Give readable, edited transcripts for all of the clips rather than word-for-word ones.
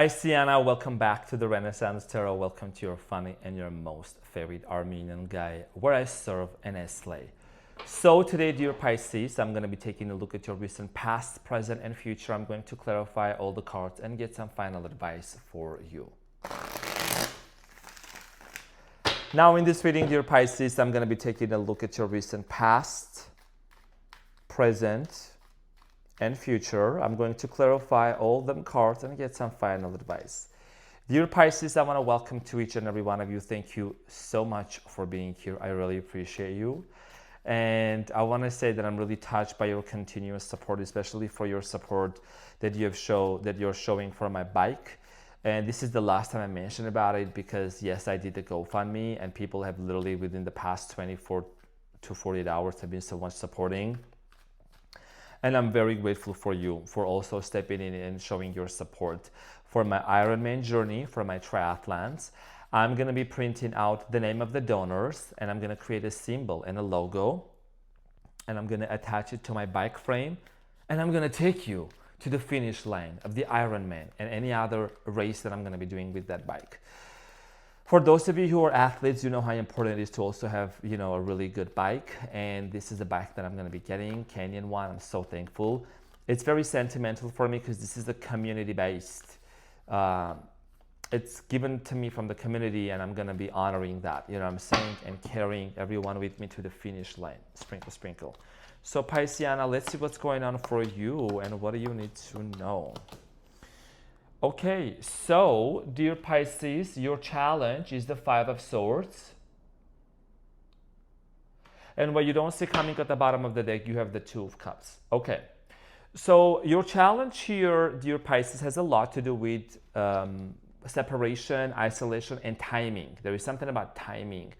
Sienna, welcome back to the Renaissance Tarot. Welcome to your funny and your most favorite Armenian guy, where I serve and I slay. So today, dear Pisces, I'm going to be taking a look at your recent past, present, and future. I'm going to clarify all the cards and get some final advice for you. Now in this reading, dear Pisces, I'm going to be taking a look at your recent past, present, and future. I'm going to clarify all them cards and get some final advice. Dear Pisces, I want to welcome to each and every one of you. Thank you so much for being here. I really appreciate you. And I want to say that I'm really touched by your continuous support, especially for your support that you're showing for my bike. And this is the last time I mentioned about it because yes, I did the GoFundMe and people have literally within the past 24 to 48 hours have been so much supporting. And I'm very grateful for you for also stepping in and showing your support for my Ironman journey, for my triathlons. I'm going to be printing out the name of the donors and I'm going to create a symbol and a logo and I'm going to attach it to my bike frame and I'm going to take you to the finish line of the Ironman and any other race that I'm going to be doing with that bike. For those of you who are athletes, you know how important it is to also have, a really good bike. And this is the bike that I'm going to be getting, Canyon one. I'm so thankful. It's very sentimental for me because this is a community-based. It's given to me from the community and I'm going to be honoring that, I'm saying, and carrying everyone with me to the finish line. Sprinkle, sprinkle. So Pisceana, let's see what's going on for you and what do you need to know. Okay, so dear Pisces, your challenge is the Five of Swords. And what you don't see coming at the bottom of the deck, you have the Two of Cups. Okay, so your challenge here, dear Pisces, has a lot to do with separation, isolation, and timing. There is something about timing.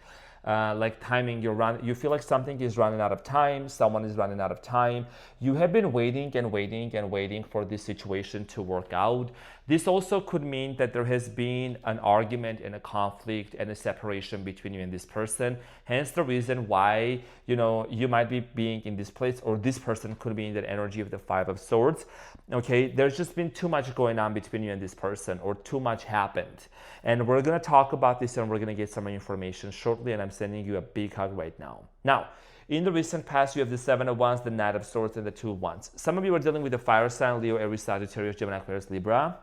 Like timing, you feel like something is running out of time, someone is running out of time. You have been waiting and waiting and waiting for this situation to work out. This also could mean that there has been an argument and a conflict and a separation between you and this person. Hence the reason why, you might be being in this place, or this person could be in that energy of the Five of Swords. Okay, there's just been too much going on between you and this person, or too much happened. And we're going to talk about this and we're going to get some information shortly, and I'm sending you a big hug right now. Now, in the recent past, you have the Seven of Wands, the Knight of Swords, and the Two of Wands. Some of you are dealing with the fire sign, Leo, Aries, Sagittarius, Gemini, Aquarius, Libra.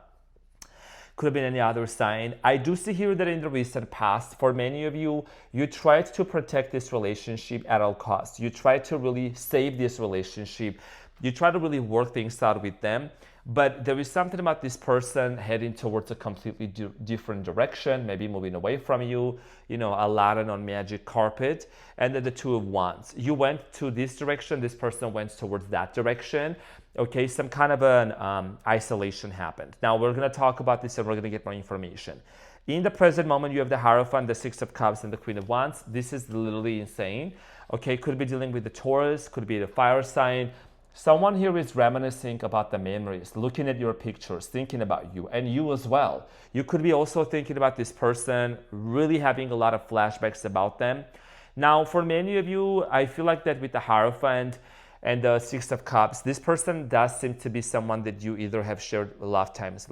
Could have been any other sign. I do see here that in the recent past, for many of you, you tried to protect this relationship at all costs. You tried to really save this relationship. You try to really work things out with them. But there is something about this person heading towards a completely different direction, maybe moving away from you, Aladdin on magic carpet. And then the Two of Wands. You went to this direction, this person went towards that direction. Okay, some kind of an isolation happened. Now we're going to talk about this and we're going to get more information. In the present moment, you have the Hierophant, the Six of Cups, and the Queen of Wands. This is literally insane. Okay, could be dealing with the Taurus, could be the fire sign. Someone here is reminiscing about the memories, looking at your pictures, thinking about you, and you as well. You could be also thinking about this person, really having a lot of flashbacks about them. Now, for many of you, I feel like that with the Hierophant and the Six of Cups, this person does seem to be someone that you either have shared lifetimes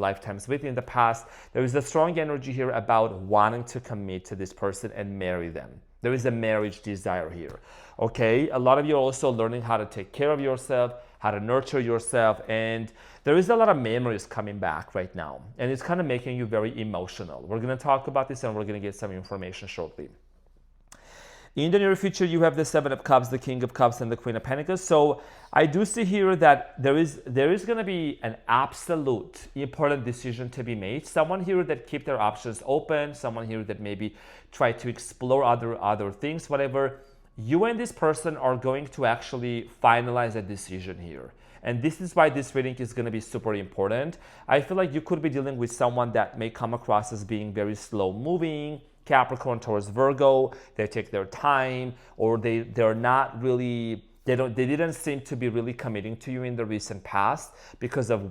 with in the past. There is a strong energy here about wanting to commit to this person and marry them. There is a marriage desire here. Okay, a lot of you are also learning how to take care of yourself, how to nurture yourself, and there is a lot of memories coming back right now, and it's kind of making you very emotional. We're going to talk about this and we're going to get some information shortly. In the near future, you have the Seven of Cups, the King of Cups, and the Queen of Pentacles. So I do see here that there is going to be an absolute important decision to be made. Someone here that keep their options open, someone here that maybe try to explore other things, whatever. You and this person are going to actually finalize a decision here. And this is why this reading is going to be super important. I feel like you could be dealing with someone that may come across as being very slow moving, Capricorn, Taurus, Virgo. They take their time, or they're not really, they didn't seem to be really committing to you in the recent past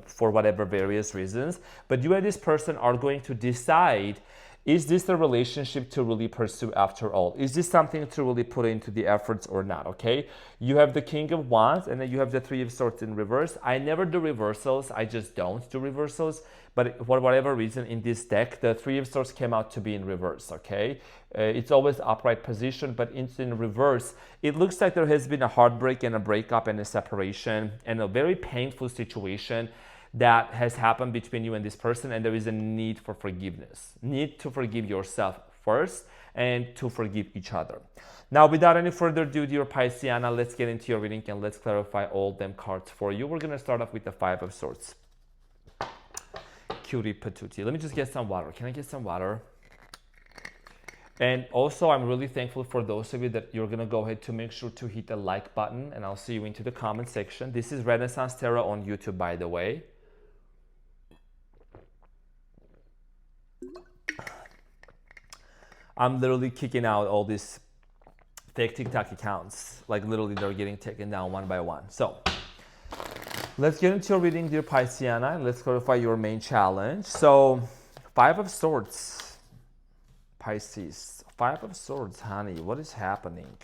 for whatever various reasons. But you and this person are going to decide Is this the relationship to really pursue after all? Is this something to really put into the efforts or not, okay? You have the King of Wands and then you have the Three of Swords in reverse. I never do reversals. I just don't do reversals. But for whatever reason in this deck, the Three of Swords came out to be in reverse, okay? It's always upright position, but it's in reverse. It looks like there has been a heartbreak and a breakup and a separation and a very painful situation that has happened between you and this person, and there is a need for forgiveness. Need to forgive yourself first and to forgive each other. Now, without any further ado, dear Pisceana, let's get into your reading and let's clarify all them cards for you. We're going to start off with the Five of Swords. Cutie patootie. Let me just get some water. Can I get some water? And also, I'm really thankful for those of you that you're going to go ahead to make sure to hit the like button, and I'll see you into the comment section. This is Renaissance Tarot on YouTube, by the way. I'm literally kicking out all these fake TikTok accounts. Like literally they're getting taken down one by one. So let's get into your reading, dear Pisceana, and let's clarify your main challenge. So Five of Swords, Pisces. Five of Swords, honey, what is happening?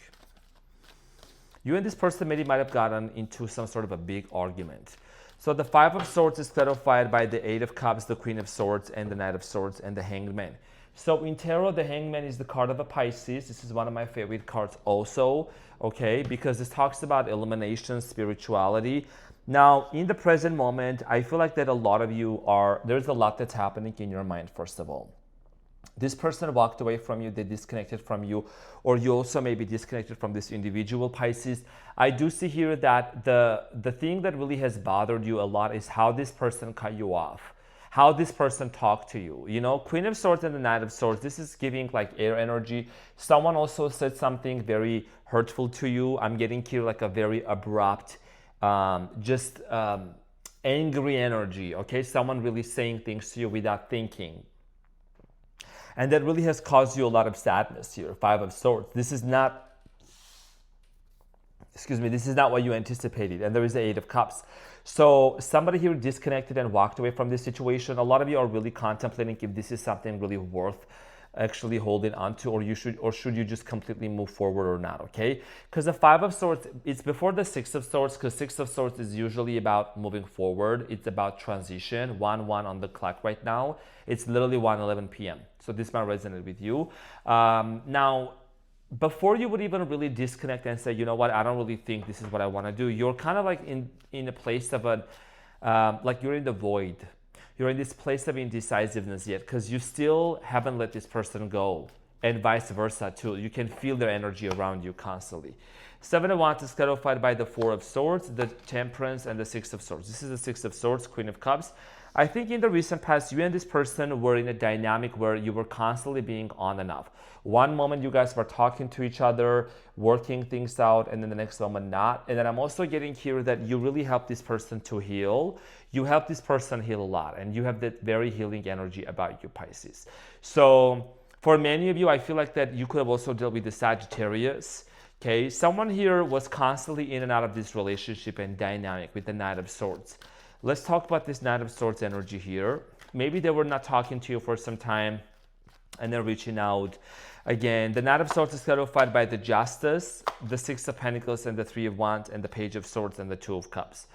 You and this person maybe might have gotten into some sort of a big argument. So the Five of Swords is clarified by the Eight of Cups, the Queen of Swords, and the Knight of Swords, and the Hanged Man. So in tarot, the Hangman is the card of a Pisces. This is one of my favorite cards also, okay, because this talks about elimination, spirituality. Now, in the present moment, I feel like that a lot of you there's a lot that's happening in your mind, first of all. This person walked away from you, they disconnected from you, or you also may be disconnected from this individual, Pisces. I do see here that the thing that really has bothered you a lot is how this person cut you off. How this person talked to you. You know, Queen of Swords and the Knight of Swords, this is giving like air energy. Someone also said something very hurtful to you. I'm getting here like a very abrupt, angry energy, okay? Someone really saying things to you without thinking. And that really has caused you a lot of sadness here, Five of Swords. This is not what you anticipated. And there is the Eight of Cups. So somebody here disconnected and walked away from this situation. A lot of you are really contemplating if this is something really worth actually holding on to, or should you just completely move forward or not, okay? Because the Five of Swords, it's before the Six of Swords, because Six of Swords is usually about moving forward. It's about transition. 1-1 on the clock right now. It's literally 1:11 p.m. So this might resonate with you. Now, before you would even really disconnect and say, you know what, I don't really think this is what I want to do, you're kind of like in a place of like you're in the void. You're in this place of indecisiveness yet because you still haven't let this person go, and vice versa too. You can feel their energy around you constantly. Seven of Wands is clarified by the Four of Swords, the Temperance, and the Six of Swords. This is the Six of Swords, Queen of Cups. I think in the recent past, you and this person were in a dynamic where you were constantly being on and off. One moment you guys were talking to each other, working things out, and then the next moment not. And then I'm also getting here that you really helped this person to heal. You helped this person heal a lot, and you have that very healing energy about you, Pisces. So for many of you, I feel like that you could have also dealt with the Sagittarius. Okay, someone here was constantly in and out of this relationship and dynamic with the Knight of Swords. Let's talk about this Knight of Swords energy here. Maybe they were not talking to you for some time and they're reaching out. Again, the Knight of Swords is clarified by the Justice, the Six of Pentacles, and the Three of Wands, and the Page of Swords, and the Two of Cups.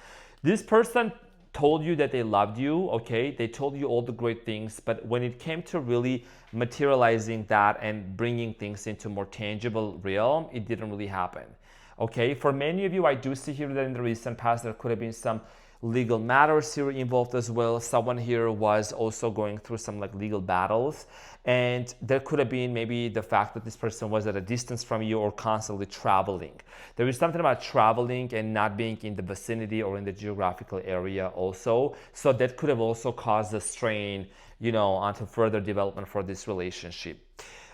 This person told you that they loved you, okay? They told you all the great things, but when it came to really materializing that and bringing things into more tangible realm, it didn't really happen, okay? For many of you, I do see here that in the recent past, there could have been some legal matters here involved as well. Someone here was also going through some like legal battles, and there could have been maybe the fact that this person was at a distance from you or constantly traveling. There is something about traveling and not being in the vicinity or in the geographical area also. So that could have also caused a strain, you know, onto further development for this relationship.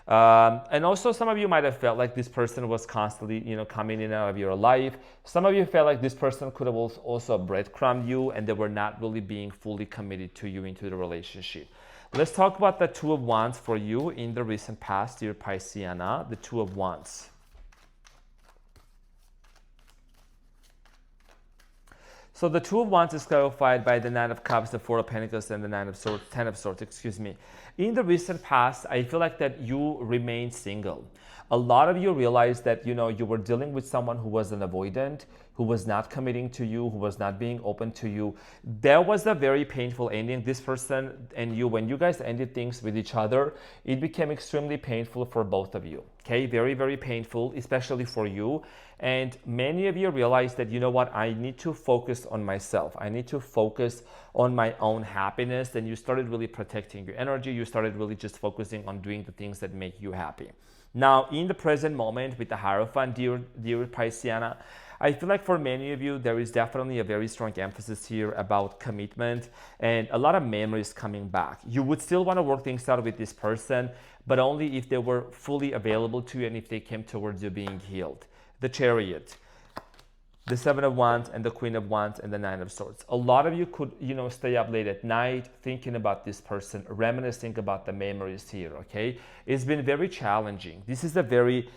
And also some of you might have felt like this person was constantly, you know, coming in and out of your life. Some of you felt like this person could have also breadcrumbed you and they were not really being fully committed to you into the relationship. Let's talk about the Two of Wands for you in the recent past, dear Pisceana, the Two of Wands. So the Two of Wands is clarified by the Nine of Cups, the Four of Pentacles, and the Nine of Swords, Ten of Swords, excuse me. In the recent past, I feel like that you remain single. A lot of you realize that, you know, you were dealing with someone who was an avoidant, who was not committing to you, who was not being open to you. There was a very painful ending. This person and you, when you guys ended things with each other, it became extremely painful for both of you. Okay, very, very painful, especially for you. And many of you realize that, you know what, I need to focus on myself. I need to focus on my own happiness. And you started really protecting your energy. You started really just focusing on doing the things that make you happy. Now, in the present moment with the Hierophant, dear Pisceana, I feel like for many of you, there is definitely a very strong emphasis here about commitment and a lot of memories coming back. You would still want to work things out with this person, but only if they were fully available to you and if they came towards you being healed. The Chariot, the Seven of Wands, and the Queen of Wands, and the Nine of Swords. A lot of you could, you know, stay up late at night thinking about this person, reminiscing about the memories here, okay? It's been very challenging. This is a very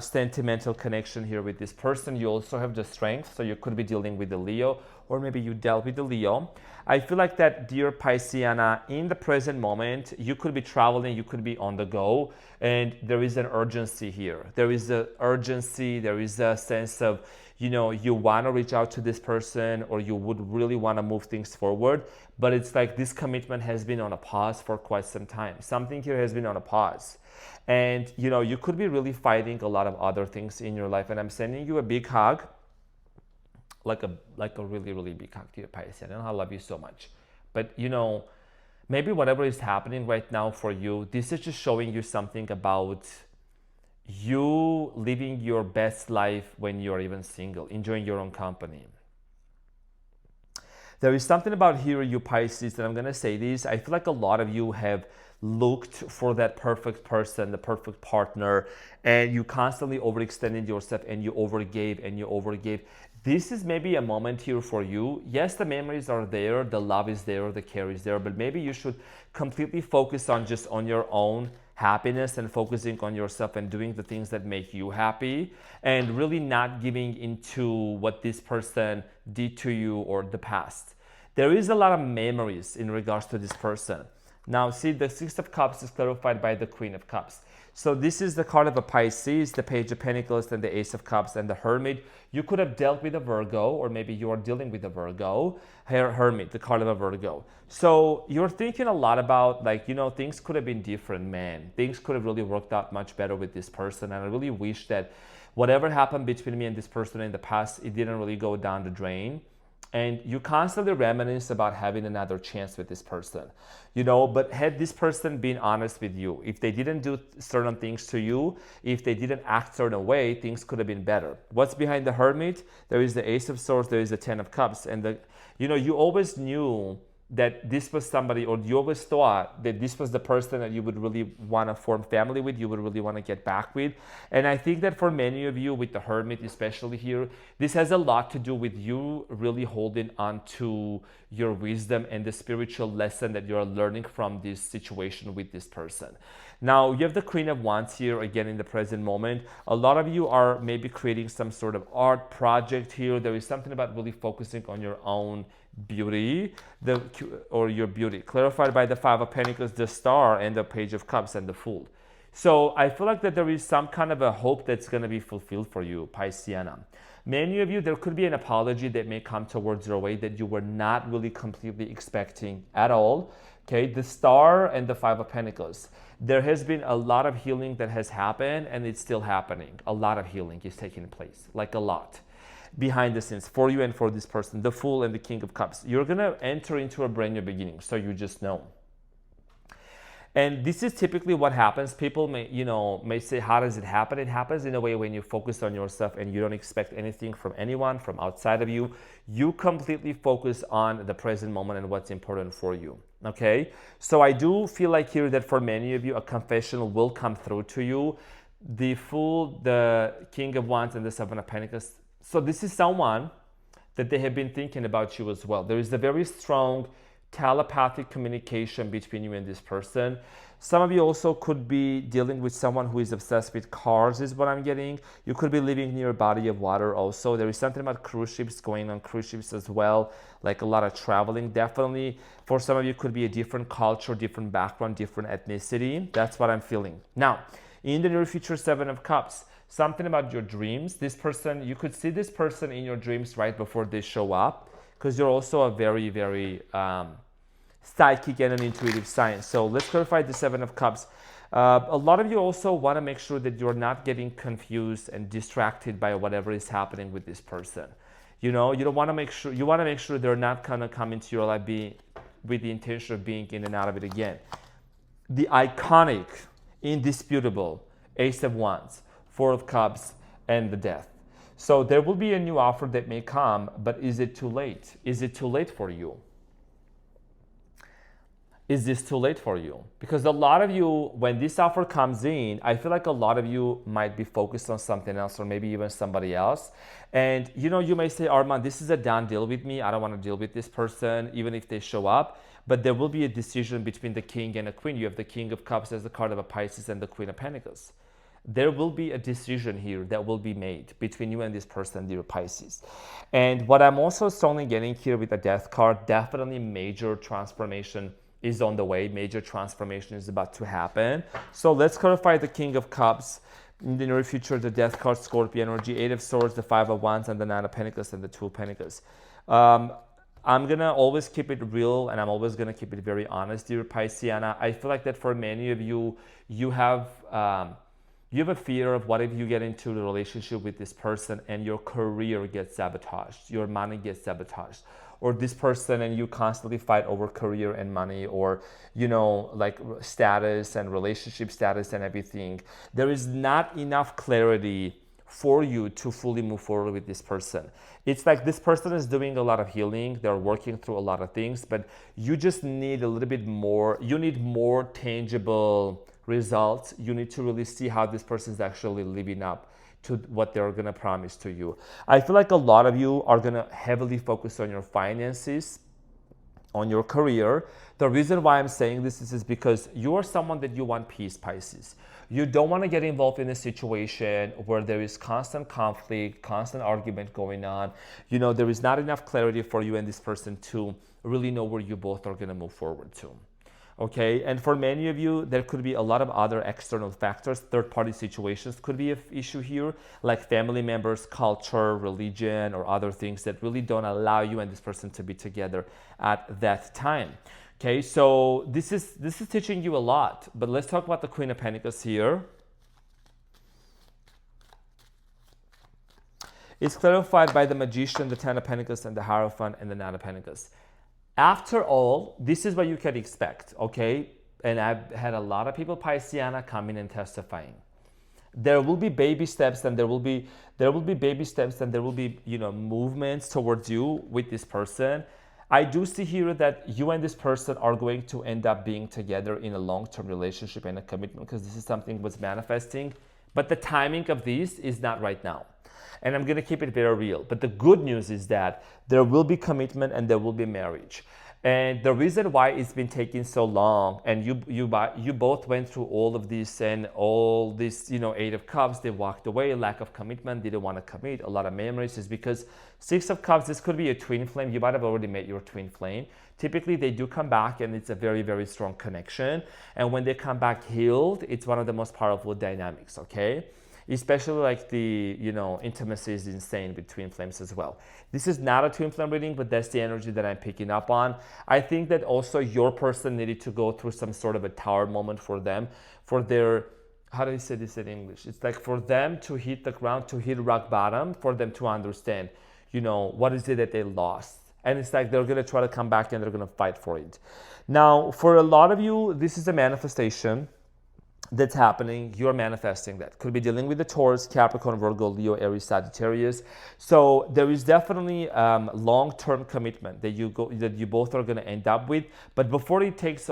sentimental connection here with this person. You also have the Strength, so you could be dealing with the Leo, or maybe you dealt with the Leo. I feel like that, dear Pisceana, in the present moment, you could be traveling, you could be on the go, and there is an urgency here. There is an urgency, there is a sense of, you know, you want to reach out to this person or you would really want to move things forward, but it's like this commitment has been on a pause for quite some time. Something here has been on a pause. And, you know, you could be really fighting a lot of other things in your life. And I'm sending you a big hug, like a really, really big hug to your Pisces. I love you so much. But, you know, maybe whatever is happening right now for you, this is just showing you something about you living your best life when you're even single, enjoying your own company. There is something about here, you Pisces, that I'm going to say this. I feel like a lot of you have looked for that perfect person, the perfect partner, and you constantly overextended yourself and you overgave and you overgave. This is maybe a moment here for you. Yes, the memories are there, the love is there, the care is there, but maybe you should completely focus on just on your own happiness and focusing on yourself and doing the things that make you happy and really not giving into what this person did to you or the past. There is a lot of memories in regards to this person. Now, see, the Six of Cups is clarified by the Queen of Cups. So this is the card of a Pisces, the Page of Pentacles, and the Ace of Cups, and the Hermit. You could have dealt with a Virgo, or maybe you are dealing with a Virgo. Hermit, the card of a Virgo. So you're thinking a lot about, like, you know, things could have been different, man. Things could have really worked out much better with this person. And I really wish that whatever happened between me and this person in the past, it didn't really go down the drain. And you constantly reminisce about having another chance with this person, you know, but had this person been honest with you, if they didn't do certain things to you, if they didn't act certain way, things could have been better. What's behind the Hermit? There is the Ace of Swords, there is the Ten of Cups, and the, you know, you always knew that this was somebody, or you always thought that this was the person that you would really want to form family with, you would really want to get back with. And I think that for many of you, with the Hermit especially here, this has a lot to do with you really holding on to your wisdom and the spiritual lesson that you're learning from this situation with this person. Now, you have the Queen of Wands here again in the present moment. A lot of you are maybe creating some sort of art project here. There is something about really focusing on your own beauty, or your beauty, clarified by the Five of Pentacles, the Star, and the Page of Cups, and the Fool. So I feel like that there is some kind of a hope that's going to be fulfilled for you, Pisceana. Many of you, there could be an apology that may come towards your way that you were not really completely expecting at all. Okay, the Star and the Five of Pentacles. There has been a lot of healing that has happened, and it's still happening. A lot of healing is taking place, like a lot, behind the scenes for you and for this person. The Fool and the King of Cups. You're going to enter into a brand new beginning, so you just know. And this is typically what happens. People may say, how does it happen? It happens in a way when you focus on yourself and you don't expect anything from anyone, from outside of you. You completely focus on the present moment and what's important for you. Okay? So I do feel like here that for many of you, a confession will come through to you. The Fool, the King of Wands, and the Seven of Pentacles. So this is someone that they have been thinking about you as well. There is a very strong telepathic communication between you and this person. Some of you also could be dealing with someone who is obsessed with cars, is what I'm getting. You could be living near a body of water also. There is something about cruise ships going on, cruise ships as well, like a lot of traveling. Definitely for some of you could be a different culture, different background, different ethnicity. That's what I'm feeling. Now, in the near future, Seven of Cups, something about your dreams. This person, you could see this person in your dreams right before they show up, because you're also a very, very psychic and an intuitive sign. So let's clarify the Seven of Cups. A lot of you also want to make sure that you're not getting confused and distracted by whatever is happening with this person. You know, you don't want to make sure, you want to make sure they're not going to come into your life with the intention of being in and out of it again. The iconic, indisputable Ace of Wands, Four of Cups, and the Death. So there will be a new offer that may come, but is it too late? Is it too late for you? Is this too late for you? Because a lot of you, when this offer comes in, I feel like a lot of you might be focused on something else, or maybe even somebody else. And you know, you may say, Arman, this is a done deal with me. I don't want to deal with this person, even if they show up. But there will be a decision between the King and a Queen. You have the King of Cups as the card of a Pisces and the Queen of Pentacles. There will be a decision here that will be made between you and this person, dear Pisces. And what I'm also strongly getting here with the Death card, definitely major transformation is on the way. Major transformation is about to happen. So let's clarify the King of Cups. In the near future, the Death card, Scorpio energy, Eight of Swords, the Five of Wands, and the Nine of Pentacles, and the Two of Pentacles. I'm going to always keep it real, and I'm always going to keep it very honest, dear Pisceana. I feel like that for many of you, you have a fear of what if you get into the relationship with this person and your career gets sabotaged, your money gets sabotaged, or this person and you constantly fight over career and money, or, you know, like status and relationship status and everything. There is not enough clarity for you to fully move forward with this person. It's like this person is doing a lot of healing. They're working through a lot of things, but you just need a little bit more. You need more tangible results. You need to really see how this person is actually living up to what they're going to promise to you. I feel like a lot of you are going to heavily focus on your finances, on your career. The reason why I'm saying this is because you are someone that you want peace, Pisces. You don't want to get involved in a situation where there is constant conflict, constant argument going on. You know, there is not enough clarity for you and this person to really know where you both are going to move forward to. Okay, and for many of you, there could be a lot of other external factors. Third-party situations could be an issue here, like family members, culture, religion, or other things that really don't allow you and this person to be together at that time. Okay, so this is teaching you a lot. But let's talk about the Queen of Pentacles here. It's clarified by the Magician, the Ten of Pentacles, and the Hierophant, and the Nine of Pentacles. After all, this is what you can expect, okay? And I've had a lot of people, Pisceana, coming and testifying. There will be baby steps, and there will be baby steps, and there will be, you know, movements towards you with this person. I do see here that you and this person are going to end up being together in a long-term relationship and a commitment, because this is something was manifesting. But the timing of this is not right now. And I'm going to keep it very real. But the good news is that there will be commitment and there will be marriage. And the reason why it's been taking so long, and you both went through all of this and all this, you know, Eight of Cups, they walked away, lack of commitment, didn't want to commit, a lot of memories, is because Six of Cups, this could be a twin flame. You might have already met your twin flame. Typically, they do come back and it's a very, very strong connection. And when they come back healed, it's one of the most powerful dynamics, okay? Especially like the, you know, intimacy is insane with twin flames as well. This is not a twin flame reading, but that's the energy that I'm picking up on. I think that also your person needed to go through some sort of a tower moment for them, for their, how do you say this in English? It's like for them to hit the ground, to hit rock bottom, for them to understand, you know, what is it that they lost. And it's like they're going to try to come back and they're going to fight for it. Now, for a lot of you, this is a manifestation that's happening. You're manifesting that. Could be dealing with the Taurus, Capricorn, Virgo, Leo, Aries, Sagittarius. So there is definitely long-term commitment that you both are going to end up with. But before it takes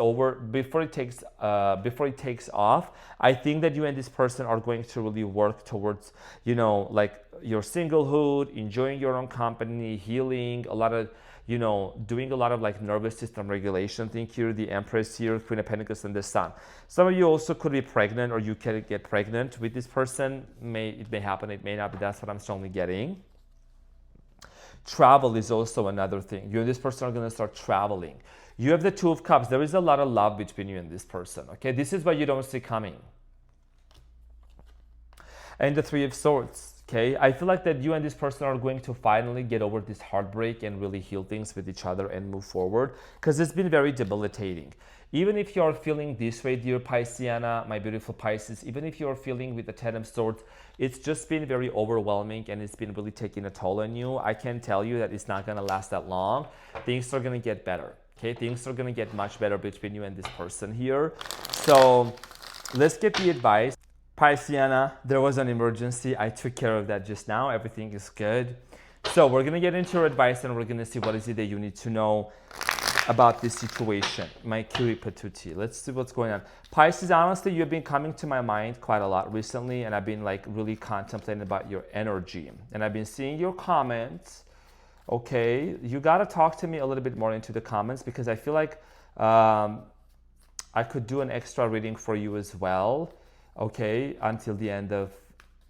off, I think that you and this person are going to really work towards, you know, like your singlehood, enjoying your own company, healing, a lot of, you know, doing a lot of like nervous system regulation thing here, the Empress here, Queen of Pentacles, and the Sun. Some of you also could be pregnant, or you can get pregnant with this person. It may happen, it may not, but that's what I'm strongly getting. Travel is also another thing. You and this person are going to start traveling. You have the Two of Cups. There is a lot of love between you and this person, okay? This is what you don't see coming. And the Three of Swords, okay? I feel like that you and this person are going to finally get over this heartbreak and really heal things with each other and move forward, because it's been very debilitating. Even if you're feeling this way, dear Pisceana, my beautiful Pisces, even if you're feeling with the Ten of Swords, it's just been very overwhelming and it's been really taking a toll on you. I can tell you that it's not going to last that long. Things are going to get better, okay? Things are going to get much better between you and this person here. So let's get the advice. Pisceana, there was an emergency. I took care of that just now. Everything is good. So we're going to get into your advice and we're going to see what is it that you need to know about this situation. My cutie patootie. Let's see what's going on. Pisces, honestly, you've been coming to my mind quite a lot recently, and I've been like really contemplating about your energy. And I've been seeing your comments. Okay, you got to talk to me a little bit more into the comments, because I feel like I could do an extra reading for you as well, okay, until the end of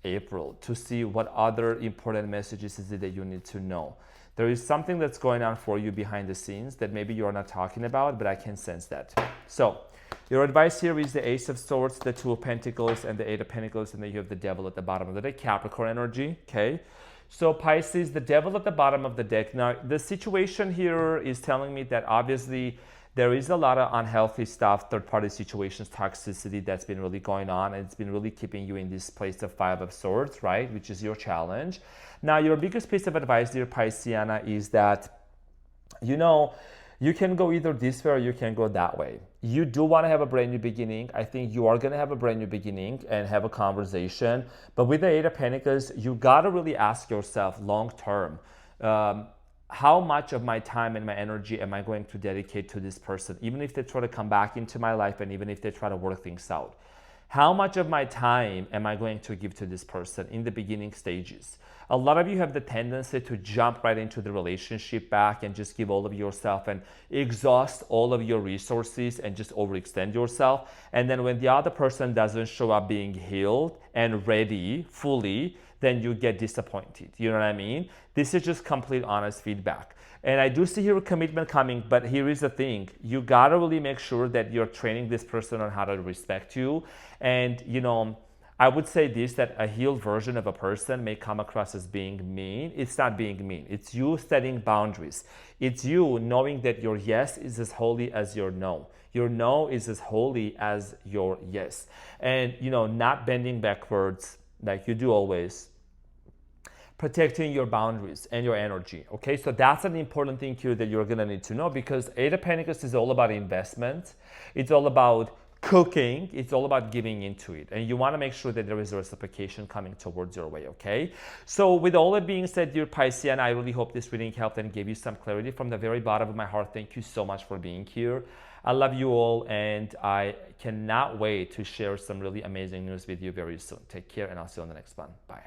April, to see what other important messages is it that you need to know. There is something that's going on for you behind the scenes that maybe you're not talking about, but I can sense that. So your advice here is the Ace of Swords, the Two of Pentacles, and the Eight of Pentacles, and then you have the Devil at the bottom of the deck, Capricorn energy, okay? So Pisces, the Devil at the bottom of the deck. Now, the situation here is telling me that obviously there is a lot of unhealthy stuff, third-party situations, toxicity that's been really going on, and it's been really keeping you in this place of Five of Swords, right? Which is your challenge. Now, your biggest piece of advice, dear Pisceana, is that, you know, you can go either this way or you can go that way. You do want to have a brand new beginning. I think you are going to have a brand new beginning and have a conversation. But with the Eight of Pentacles, you got to really ask yourself long-term, how much of my time and my energy am I going to dedicate to this person, even if they try to come back into my life and even if they try to work things out? How much of my time am I going to give to this person in the beginning stages? A lot of you have the tendency to jump right into the relationship back and just give all of yourself and exhaust all of your resources and just overextend yourself. And then when the other person doesn't show up being healed and ready fully, then you get disappointed. You know what I mean? This is just complete honest feedback. And I do see here a commitment coming, but here is the thing. You gotta really make sure that you're training this person on how to respect you. And, you know, I would say this, that a healed version of a person may come across as being mean. It's not being mean. It's you setting boundaries. It's you knowing that your yes is as holy as your no. Your no is as holy as your yes. And, you know, not bending backwards like you do always. Protecting your boundaries and your energy, okay? So that's an important thing here that you're gonna need to know, because Eight of Pentacles is all about investment. It's all about cooking. It's all about giving into it. And you wanna make sure that there is a reciprocation coming towards your way, okay? So with all that being said, dear Piscean, I really hope this reading helped and gave you some clarity. From the very bottom of my heart, thank you so much for being here. I love you all, and I cannot wait to share some really amazing news with you very soon. Take care, and I'll see you on the next one. Bye.